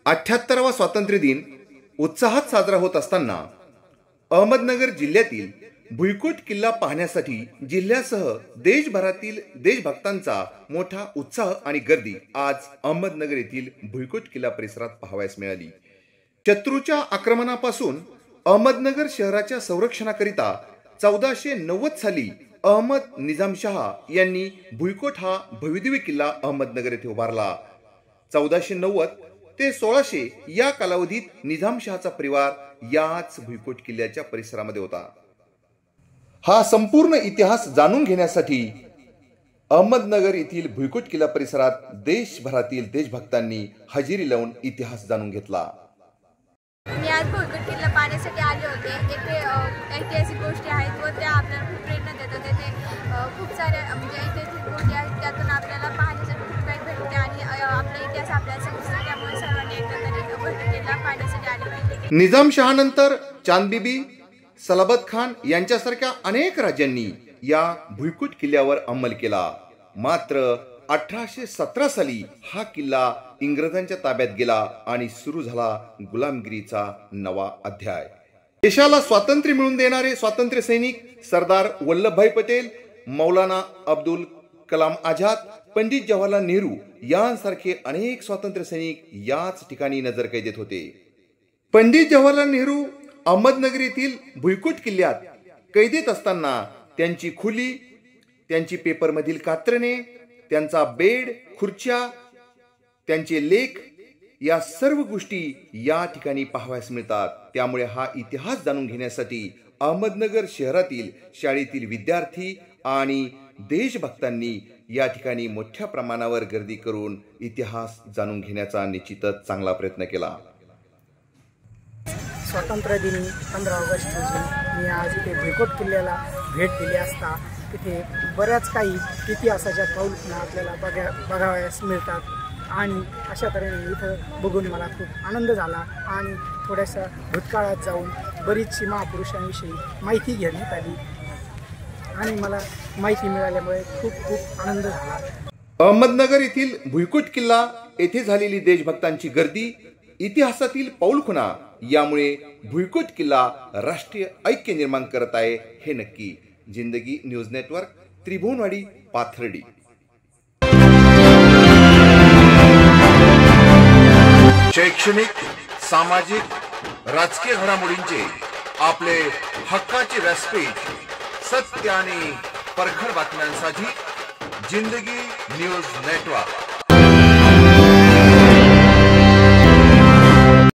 78वा स्वातंत्र्य दिन उत्साहात साजरा होत असताना अहमदनगर जिल्ह्यातील भुईकोट किल्ला पाहण्यासाठी जिल्ह्यासह देशभरातील देशभक्तांचा मोठा उत्साह आणि गर्दी आज अहमदनगर येथील भुईकोट किल्ला परिसरात पाहावयास मिळाली। शत्रूच्या आक्रमणापासून अहमदनगर शहराच्या संरक्षणाकरिता 1490 साली अहमद निजामशाह यांनी भुईकोट हा भव्यदिव्य किल्ला अहमदनगर येथे उभारला। 1490 ते 1600 या कालावधीत निजामशहाचा परिवार याच भुईकोट किल्ल्याच्या परिसरामध्ये होता। हा संपूर्ण इतिहास जाणून घेण्यासाठी अहमदनगर येथील भुईकोट किल्ला परिसरात देशभरातील देशभक्तांनी हजेरी लावून इतिहास जाणून घेतला। मी आज भुईकोट किल्ला पाहण्यासाठी आले होते। इथे ऐतिहासिक गोष्टी आहेत व त्या आपल्याला खूप प्रेरणा देतात। इथे खूप साऱ्या म्हणजे ऐतिहासिक गोष्टी आहेत, त्यातून आपल्याला पाहण्यासाठी खूप काही भेटते आणि आपला इतिहास आपल्याला समजतो। त्यामुळे सर्वांनी एकदा तरी भुईकोट किल्ला पाहण्यासाठी आले पाहिजे। निजामशहानंतर चांदबिबी, सलाबत खान यांच्यासारख्या अनेक राजांनी या भुईकोट किल्ल्यावर अंमल केला। मात्र 1817 साली हा किल्ला इंग्रजांच्या ताब्यात गेला आणि सुरू झाला गुलामगिरीचा नवा अध्याय। देशाला स्वातंत्र्य मिळवून देणारे स्वातंत्र्य सैनिक सरदार वल्लभभाई पटेल, मौलाना अब्दुल कलाम आझाद, पंडित जवाहरलाल नेहरू यांसारखे अनेक स्वातंत्र्य सैनिक याच ठिकाणी नजरकैदेत होते। पंडित जवाहरलाल नेहरू अहमदनगर येथील भुईकोट किल्ल्यात कैदेत असताना त्यांची खोली, त्यांची पेपरमधील कात्रणे, त्यांचा बेड, खुर्च्या, त्यांचे लेख या सर्व गोष्टी या ठिकाणी पाहावयास मिळतात। त्यामुळे हा इतिहास जाणून घेण्यासाठी अहमदनगर शहरातील शाळेतील विद्यार्थी आणि देशभक्तांनी या ठिकाणी मोठ्या प्रमाणावर गर्दी करून इतिहास जाणून घेण्याचा निश्चितच चांगला प्रयत्न केला। स्वातंत्र्य दिनी 15 ऑगस्ट रोजी मी आज इथे भुईकोट किल्ल्याला भेट दिली असता तिथे बऱ्याच काही इतिहासाच्या पाऊलखुणा आपल्याला बघावयास मिळतात आणि अशा तऱ्हेने इथं बघून मला खूप आनंद झाला आणि थोड्याशा भूतकाळात जाऊन बरीचशी महापुरुषांविषयी माहिती घेण्यात आली आणि मला माहिती मिळाल्यामुळे खूप आनंद झाला। अहमदनगर येथील भुईकोट किल्ला येथे झालेली देशभक्तांची गर्दी, इतिहासातील पाऊलखुणा यामुळे भुईकोट किल्ला राष्ट्रीय ऐक्य निर्माण करत आहे हे नक्की। जिंदगी न्यूज नेटवर्क, त्रिभुवनवाडी, पाथर्डी। शैक्षणिक, सामाजिक, राजकीय घडामोडींचे आपले हक्काचे व्यासपीठ, सत्य आणि परखड बातम्यांसाठी जिंदगी न्यूज नेटवर्क।